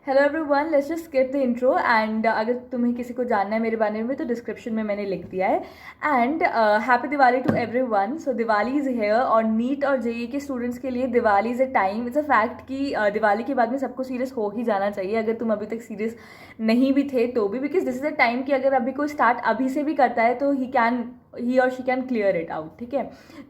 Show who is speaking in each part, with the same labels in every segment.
Speaker 1: Hello everyone, let's just skip the intro and अगर तुम्हें किसी को जानना है मेरे बारे में तो डिस्क्रिप्शन में मैंने लिख दिया है। And happy Diwali to everyone. So Diwali is here और नीट और जेई के स्टूडेंट्स के लिए Diwali is a time, it's a fact कि दिवाली के बाद में सबको सीरियस हो ही जाना चाहिए अगर तुम अभी तक सीरियस नहीं भी थे तो भी, because this is a time कि अगर अभी कोई स्टार्ट अभी से भी करता है तो ही और she can clear it out. ठीक है,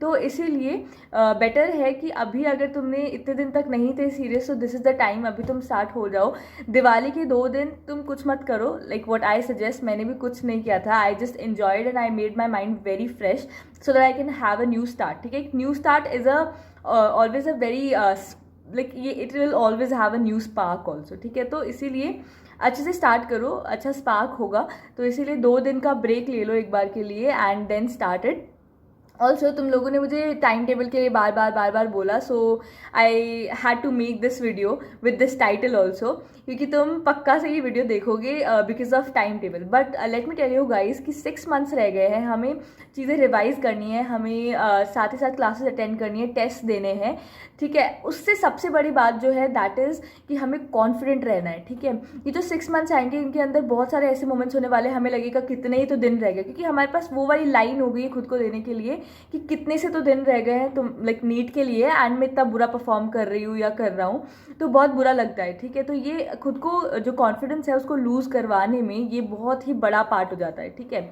Speaker 1: तो इसीलिए बेटर है कि अभी अगर तुमने इतने दिन तक नहीं थे सीरियस तो दिस इज़ द टाइम, अभी तुम स्टार्ट हो जाओ। दिवाली के 2 दिन तुम कुछ मत करो, लाइक व्हाट आई सजेस्ट, मैंने भी कुछ नहीं किया था। I just enjoyed and I made my mind very fresh so that I can have a new start. ठीक है, एक new start is a always a very like ये it will always have a new spark also. ठीक है, तो इसीलिए अच्छे से स्टार्ट करो, अच्छा स्पार्क होगा। तो इसीलिए 2 दिन का ब्रेक ले लो एक बार के लिए and then start it. Also तुम लोगों ने मुझे टाइम टेबल के लिए बार बार बोला, so I had to make this video with this title also, क्योंकि तुम पक्का से ये वीडियो देखोगे because of time table. But let me tell you guys कि 6 मंथ्स रह गए हैं, हमें चीज़ें रिवाइज करनी है, हमें साथ ही साथ क्लासेस अटेंड करनी है, टेस्ट देने हैं। ठीक है, उससे सबसे बड़ी बात जो है दैट इज़ कि हमें कॉन्फिडेंट रहना है। ठीक है, ये जो 6 मंथ्स आएंगे इनके अंदर बहुत सारे ऐसे मोमेंट्स होने वाले, हमें लगेगा कितने ही तो दिन रह गए, क्योंकि हमारे पास वो वाली लाइन हो गई है खुद को देने के लिए कि कितने से तो दिन रह गए हैं तुम लाइक नीट के लिए एंड मैं इतना बुरा परफॉर्म कर रही हूँ या कर रहा हूँ, तो बहुत बुरा लगता है। ठीक है, तो ये खुद को जो कॉन्फिडेंस है उसको लूज़ करवाने में ये बहुत ही बड़ा पार्ट हो जाता है। ठीक है,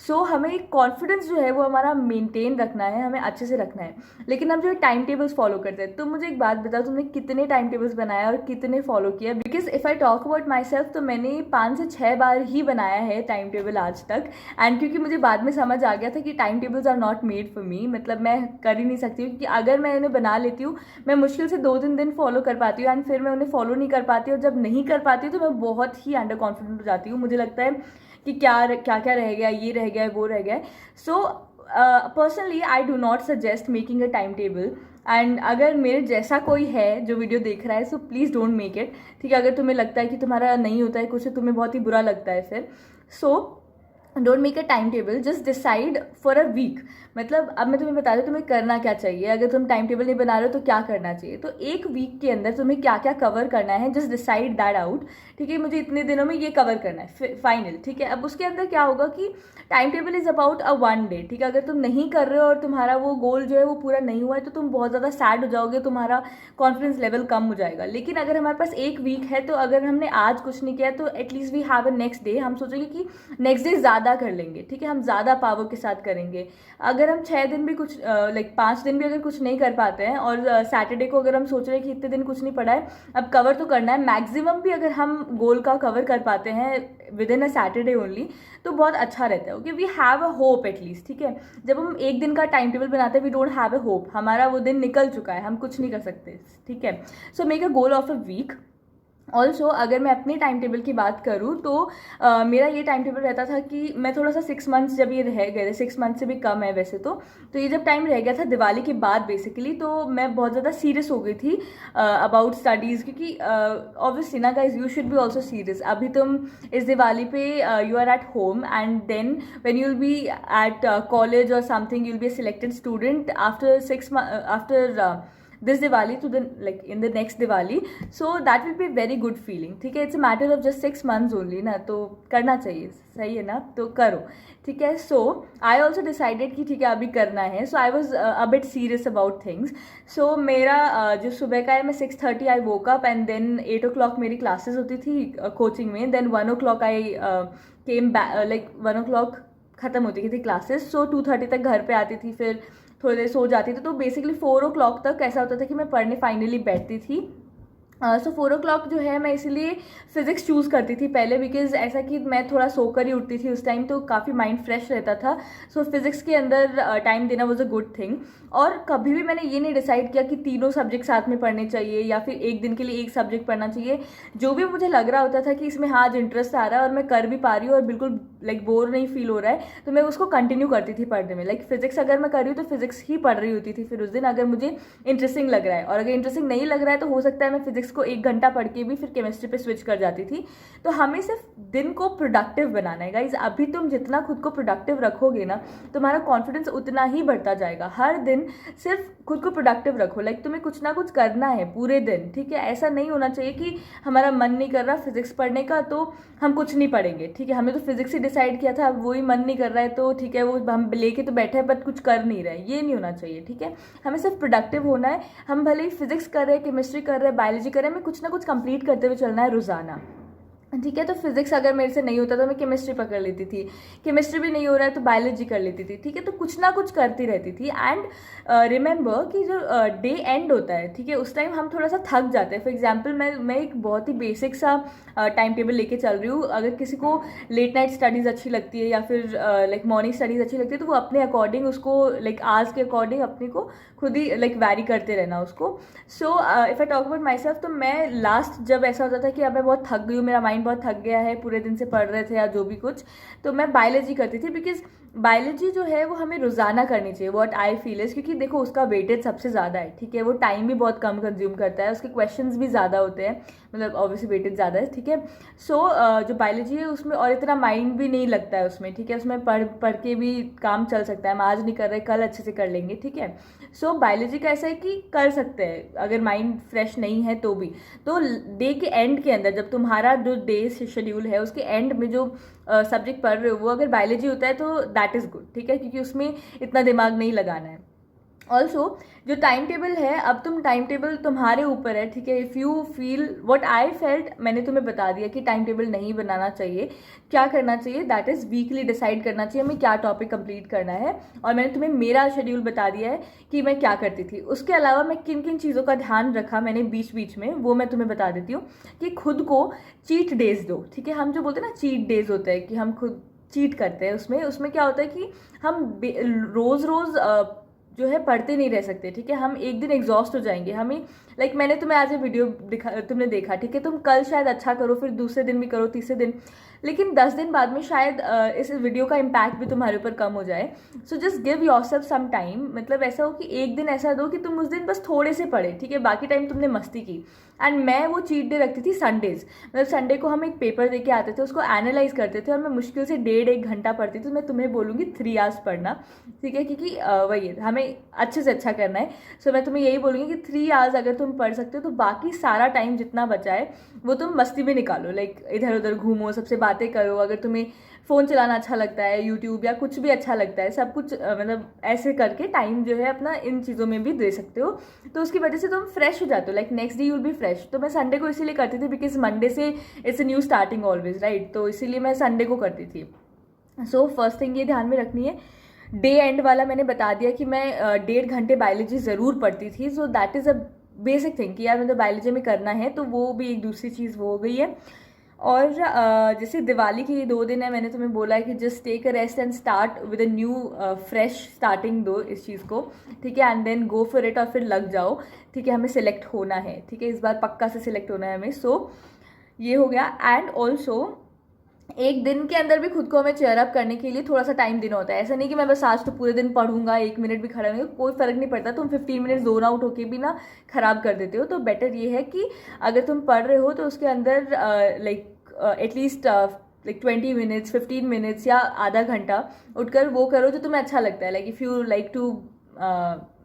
Speaker 1: सो हमें कॉन्फिडेंस जो है वो हमारा मेंटेन रखना है, हमें अच्छे से रखना है। लेकिन हम जो टाइम टेबल्स फॉलो करते हैं, तो मुझे एक बात बताओ, तुमने कितने टाइम टेबल्स बनाया और कितने फॉलो किया? Because if I talk about my self तो मैंने 5 से 6 बार ही बनाया है टाइम टेबल आज तक। एंड क्योंकि मुझे बाद में समझ आ गया था कि time tables are not made for me, मतलब मैं कर ही नहीं सकती हूँ, क्योंकि अगर मैं इन्हें बना लेती हूँ मैं मुश्किल से 2-3 दिन फॉलो कर पाती हूँ एंड फिर मैं उन्हें फॉलो नहीं कर पाती, और जब नहीं कर पाती हूँ तो मैं बहुत ही अंडर कॉन्फिडेंट हो जाती हूँ। मुझे लगता है कि क्या क्या क्या रह गया, ये रह गया, वो रह गया। So personally I do not suggest making a time table. And अगर मेरे जैसा कोई है जो वीडियो देख रहा है so please don't make it. ठीक है, अगर तुम्हें लगता है कि तुम्हारा नहीं होता है कुछ, तुम्हें बहुत ही बुरा लगता है फिर, so don't make a time table, just decide for a week. मतलब अब मैं तुम्हें बता रही हूँ तुम्हें करना क्या चाहिए। अगर तुम टाइम टेबल नहीं बना रहे हो तो क्या करना चाहिए, तो एक वीक के अंदर तुम्हें क्या क्या कवर करना है, जस्ट डिसाइड दैट आउट। ठीक है, मुझे इतने दिनों में ये कवर करना है फाइनल। ठीक है, अब उसके अंदर क्या होगा कि time table is about a 1 day. ठीक है, अगर तुम नहीं कर रहे हो और तुम्हारा वो गोल जो है वो पूरा नहीं हुआ है तो तुम बहुत ज़्यादा सैड हो जाओगे, तुम्हारा कॉन्फिडेंस लेवल कम हो जाएगा। लेकिन अगर हमारे पास एक वीक है तो अगर हमने आज कुछ नहीं किया तो at least we have a next day, हम सोचेंगे कि नेक्स्ट डे ज़्यादा कर लेंगे। ठीक है, हम ज़्यादा पावर के साथ करेंगे। अगर हम 6 दिन भी कुछ लाइक 5 दिन भी अगर कुछ नहीं कर पाते हैं और सैटरडे को अगर हम सोच रहे हैं कि इतने दिन कुछ नहीं पड़ा है, अब कवर तो करना है, मैक्सिमम भी अगर हम गोल का कवर कर पाते हैं within a Saturday only तो बहुत अच्छा रहता है। Okay, we have a hope at least. ठीक है, जब हम एक दिन का टाइम टेबल बनाते हैं we don't have a hope, हमारा वो दिन निकल चुका है, हम कुछ नहीं कर सकते। ठीक है, so make a goal of a week. Also अगर मैं अपने टाइम टेबल की बात करूँ तो मेरा ये टाइम टेबल रहता था कि मैं थोड़ा सा 6 मंथ्स जब ये रह गए थे, 6 मंथ से भी कम है वैसे तो ये जब टाइम रह गया था दिवाली के बाद बेसिकली, तो मैं बहुत ज़्यादा सीरियस हो गई थी अबाउट स्टडीज़, क्योंकि ऑब्वियसली ना guys you should be also serious. अभी तुम इस दिवाली पे you are at home and then when you will be at college और something you will be a selected student after 6 after this Diwali to the like in the next Diwali, so that will be a very good feeling. ठीक है, it's a matter of just 6 months only ना, तो करना चाहिए, सही है ना, तो करो। ठीक है, सो आई ऑल्सो डिसाइडेड कि ठीक है अभी करना है, so I was a bit serious about things. So मेरा जो सुबह का है, मैं 6:30 I woke up and then 8 o'clock मेरी क्लासेस होती थी कोचिंग में, then 1 o'clock I came back, like 1 o'clock ख़त्म होती थी क्लासेस, सो 2:30 तक घर पे आती थी, फिर थोड़ी देर सो जाती थी। तो बेसिकली 4 o'clock तक ऐसा होता था कि मैं पढ़ने फाइनली बैठती थी। सो 4 o'clock जो है मैं इसलिए फिज़िक्स चूज़ करती थी पहले, बिकॉज ऐसा कि मैं थोड़ा सोकर ही उठती थी उस टाइम, तो काफ़ी माइंड फ्रेश रहता था। सो फिज़िक्स के अंदर टाइम देना वॉज अ गुड थिंग। और कभी भी मैंने ये नहीं डिसाइड किया कि तीनों सब्जेक्ट साथ में पढ़ने चाहिए या फिर एक दिन के लिए एक सब्जेक्ट पढ़ना चाहिए। जो भी मुझे लग रहा होता था कि इसमें हाँ आज इंटरेस्ट आ रहा है और मैं कर भी पा रही हूँ और बिल्कुल लाइक बोर नहीं फील हो रहा है तो मैं उसको कंटिन्यू करती थी पढ़ने में। लाइक फिजिक्स अगर मैं कर रही हूँ तो फिजिक्स ही पढ़ रही होती थी फिर उस दिन, अगर मुझे इंटरेस्टिंग लग रहा है। और अगर इंटरेस्टिंग नहीं लग रहा है तो हो सकता है मैं फिजिक्स को 1 घंटा पढ़ के भी फिर केमिस्ट्री पे स्विच कर जाती थी। तो हमें सिर्फ दिन को प्रोडक्टिव बनाना है गाइज। अभी तुम जितना खुद को प्रोडक्टिव रखोगे ना तुम्हारा कॉन्फिडेंस उतना ही बढ़ता जाएगा। हर दिन सिर्फ खुद को प्रोडक्टिव रखो। लाइक तुम्हें कुछ ना कुछ करना है पूरे दिन, ठीक है। ऐसा नहीं होना चाहिए कि हमारा मन नहीं कर रहा फिजिक्स पढ़ने का तो हम कुछ नहीं पढ़ेंगे, ठीक है। हमें तो फिजिक्स ही डिसाइड किया था, अब वही मन नहीं कर रहा है तो ठीक है वो हम लेके तो बैठे हैं बट कुछ कर नहीं रहे, ये नहीं होना चाहिए, ठीक है। हमें सिर्फ प्रोडक्टिव होना है। हम भले ही फिजिक्स कर रहे हैं, केमिस्ट्री कर रहे हैं, बायोलॉजी कर रहे हैं, हमें कुछ ना कुछ कंप्लीट करते हुए चलना है रोजाना, ठीक है। तो फिजिक्स अगर मेरे से नहीं होता तो मैं केमिस्ट्री पकड़ लेती थी, केमिस्ट्री भी नहीं हो रहा है तो बायोलॉजी कर लेती थी, ठीक है। तो कुछ ना कुछ करती रहती थी। एंड रिमेंबर कि जो डे एंड होता है, ठीक है, उस टाइम हम थोड़ा सा थक जाते हैं। फॉर एग्जांपल मैं एक बहुत ही बेसिक सा टाइम टेबल लेके चल रही हूँ। अगर किसी को लेट नाइट स्टडीज़ अच्छी लगती है या फिर लाइक मॉर्निंग स्टडीज़ अच्छी लगती है तो वो अपने अकॉर्डिंग उसको लाइक आवर्स के अकॉर्डिंग अपने को खुद ही लाइक वैरी करते रहना उसको। So if I talk about my self तो मैं लास्ट जब ऐसा होता था कि अब मैं बहुत थक गई हूँ, मेरा माइंड बहुत थक गया है, पूरे दिन से पढ़ रहे थे या जो भी कुछ, तो मैं बायोलॉजी करती थी। बिकॉज बायोलॉजी जो है वो हमें रोजाना करनी चाहिए, व्हाट आई फील इज, क्योंकि देखो उसका वेटेज सबसे ज़्यादा है, ठीक है। वो टाइम भी बहुत कम कंज्यूम करता है, उसके क्वेश्चंस भी ज़्यादा होते हैं, मतलब ऑब्वियसली वेटेज ज़्यादा है, ठीक है। सो जो बायोलॉजी है उसमें और इतना माइंड भी नहीं लगता है उसमें, ठीक है। उसमें पढ़ पढ़ के भी काम चल सकता है, हम आज नहीं कर रहे कल अच्छे से कर लेंगे, ठीक है। सो बायोलॉजी का ऐसा है कि कर सकते हैं अगर माइंड फ्रेश नहीं है तो भी। तो डे के एंड के अंदर जब तुम्हारा जो डे शेड्यूल है उसके एंड में जो सब्जेक्ट पढ़ रहे हो वो अगर बायोलॉजी होता है तो दैट इज़ गुड, ठीक है, क्योंकि उसमें इतना दिमाग नहीं लगाना है। ऑल्सो जो टाइम टेबल है, अब तुम टाइम टेबल तुम्हारे ऊपर है, ठीक है। If you feel what I felt, मैंने तुम्हें बता दिया कि टाइम टेबल नहीं बनाना चाहिए, क्या करना चाहिए, दैट इज़ वीकली डिसाइड करना चाहिए हमें क्या टॉपिक कंप्लीट करना है। और मैंने तुम्हें मेरा शेड्यूल बता दिया है कि मैं क्या करती थी। उसके अलावा मैं किन किन चीज़ों का ध्यान रखा मैंने बीच बीच में, वो मैं तुम्हें बता देती हूँ। कि खुद को चीट डेज दो, ठीक है। हम जो बोलते हैं ना चीट डेज होता है कि हम खुद चीट करते हैं, उसमें क्या होता है कि हम रोज़ रोज़ जो है पढ़ते नहीं रह सकते, ठीक है। हम एक दिन एग्जॉस्ट हो जाएंगे। हमें लाइक मैंने तुम्हें आज ये वीडियो तुमने देखा, ठीक है। तुम कल शायद अच्छा करो, फिर दूसरे दिन भी करो, तीसरे दिन, लेकिन 10 दिन बाद में शायद इस वीडियो का इम्पैक्ट भी तुम्हारे ऊपर कम हो जाए। So just give yourself some time, मतलब ऐसा हो कि एक दिन ऐसा दो कि तुम उस दिन बस थोड़े से पढ़े, ठीक है, बाकी टाइम तुमने मस्ती की। एंड मैं वो चीट डे रखती थी संडेज, मतलब संडे को हम एक पेपर दे के आते थे, उसको एनालाइज करते थे और मैं मुश्किल से 1.5-1 घंटा पढ़ती थी। तो मैं तुम्हें बोलूँगी 3 आवर्स पढ़ना, ठीक है, क्योंकि वही है हमें अच्छे से अच्छा करना है। सो मैं तुम्हें यही बोलूँगी कि 3 आवर्स अगर तुम पढ़ सकते हो तो बाकी सारा टाइम जितना बचा है वो तुम मस्ती में निकालो, लाइक इधर उधर घूमो, सबसे बातें करो। अगर तुम्हें फ़ोन चलाना अच्छा लगता है, यूट्यूब या कुछ भी अच्छा लगता है, सब कुछ मतलब ऐसे करके टाइम जो है अपना इन चीज़ों में भी दे सकते हो। तो उसकी वजह से तुम फ्रेश हो जाते हो, like next day you will B fresh. तो मैं संडे को इसीलिए करती थी बिकॉज मंडे से it's a new starting always, right. तो इसीलिए मैं संडे को करती थी। सो फर्स्ट थिंग ये ध्यान में रखनी है, डे एंड वाला मैंने बता दिया कि मैं 1.5 घंटे बायोलॉजी ज़रूर पढ़ती थी। सो that is a basic thing कि यार मतलब बायोलॉजी में करना है, तो वो भी एक दूसरी चीज़ वो हो गई है। और जैसे दिवाली के ये 2 दिन है, मैंने तुम्हें बोला है कि just take a rest and start with a new fresh starting दो इस चीज़ को, ठीक है, and then go for it और फिर लग जाओ, ठीक है। हमें सिलेक्ट होना है, ठीक है, इस बार पक्का से सिलेक्ट होना है हमें। सो ये हो गया। एंड ऑल्सो एक दिन के अंदर भी खुद को हमें चेयर अप करने के लिए थोड़ा सा टाइम देना होता है। ऐसा नहीं कि मैं बस आज तो पूरे दिन पढ़ूंगा, 1 मिनट भी खड़ा नहीं, कोई फ़र्क नहीं पड़ता। तुम 15 मिनट जोन आउट होके भी ना ख़राब कर देते हो। तो बेटर ये है कि अगर तुम पढ़ रहे हो तो उसके अंदर like at least like 20 minutes 15 minutes या आधा घंटा उठकर वो करो जो तुम्हें अच्छा लगता है। Like if you like to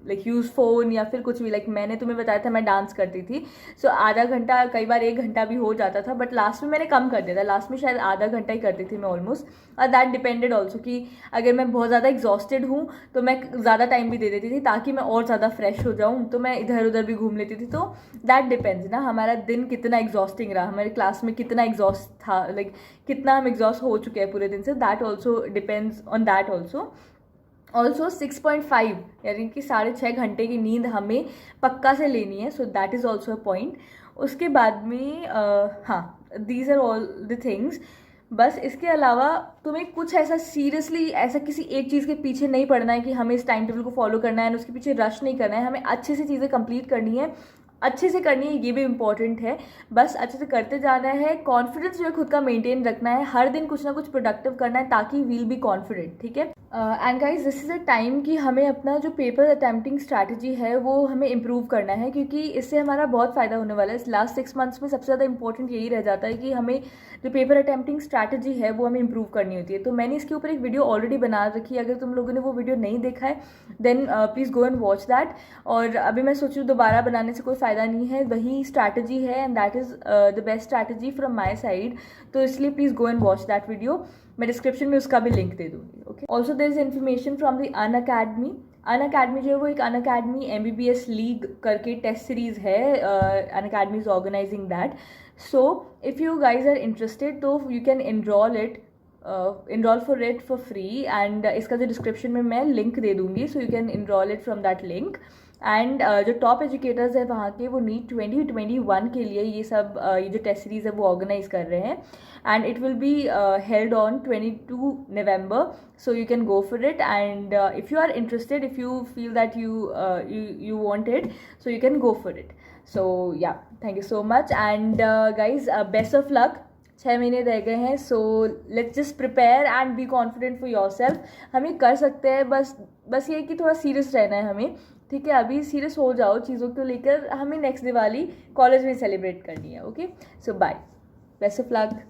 Speaker 1: like use phone या फिर कुछ भी, लाइक मैंने तुम्हें बताया था मैं डांस करती थी। सो आधा घंटा, कई बार 1 घंटा भी हो जाता था, बट लास्ट में मैंने कम कर दिया था। लास्ट में शायद आधा घंटा ही करती थी मैं ऑलमोस्ट। और दैट डिपेंडेड ऑल्सो कि अगर मैं बहुत ज़्यादा एग्जॉस्टेड हूँ तो मैं ज़्यादा टाइम भी दे देती थी ताकि मैं और ज़्यादा फ्रेश हो जाऊँ, तो मैं इधर उधर भी घूम लेती थी। तो दैट डिपेंड्स ना, हमारा दिन कितना एग्जॉस्टिंग रहा, हमारे क्लास में कितना एग्जॉस्ट था, लाइक कितना हम एग्जॉस्ट हो चुके हैं पूरे दिन से, that also depends on that also 6.5 यानी कि 6.5 घंटे की नींद हमें पक्का से लेनी है। So that is also a point. उसके बाद में हाँ, these are all the things. बस इसके अलावा तुम्हें कुछ ऐसा सीरियसली ऐसा किसी एक चीज़ के पीछे नहीं पड़ना है कि हमें इस टाइम टेबल को फॉलो करना है, उसके पीछे रश नहीं करना है। हमें अच्छे से चीज़ें कंप्लीट करनी है अच्छे से करनी है, ये भी इम्पॉर्टेंट है। बस अच्छे से करते जाना है, कॉन्फिडेंस जो है खुद का मेंटेन रखना है, हर दिन कुछ ना कुछ प्रोडक्टिव करना है ताकि वील बी कॉन्फिडेंट, ठीक है। And guys this is a time कि हमें अपना जो पेपर अटैम्प्टिंग स्ट्रैटेजी है वो हमें इम्प्रूव करना है, क्योंकि इससे हमारा बहुत फ़ायदा होने वाला है। इस लास्ट 6 मंथ्स में सबसे ज़्यादा इंपॉर्टेंट यही रह जाता है कि हमें जो पेपर अटैम्प्टिंग स्ट्रैटेजी है वो हमें इम्प्रूव करनी होती है। तो मैंने इसके ऊपर एक वीडियो ऑलरेडी बना रखी है, अगर तुम लोगों ने वो वीडियो नहीं देखा है then please go and watch that. और अभी मैं सोच रही हूँ दोबारा बनाने से कोई फ़ायदा नहीं है, वही स्ट्रैटेजी है and that is the best strategy from my side. तो इसलिए please go and watch that video, मैं डिस्क्रिप्शन में उसका भी लिंक दे दूँगी। Okay, also there is information from the Unacademy. Unacademy जो है वो एक अनअकैडमी MBBS लीग करके टेस्ट सीरीज़ है, Unacademy is organizing that. So if you guys are interested तो you can enroll for it for free, and इसका जो description में मैं लिंक दे दूँगी, so you can enroll it from that link. And जो top educators है वहाँ के, वो नीट 2021 के लिए ये सब ये जो टेस्ट सीरीज़ है वो ऑर्गेनाइज कर रहे हैं, and it will be held on 22 November, so you can go for it, and if you are interested, if you feel that you want it, so you can go for it. So yeah, thank you so much, and guys, best of luck। 6 महीने रह गए हैं, so let's just prepare and be confident for your self. हम ये कर सकते हैं, बस ये कि थोड़ा सीरियस रहना है हमें, ठीक है। अभी सीरियस हो जाओ चीज़ों को लेकर, हमें नेक्स्ट दिवाली कॉलेज में सेलिब्रेट करनी है। Okay, so bye, best of luck.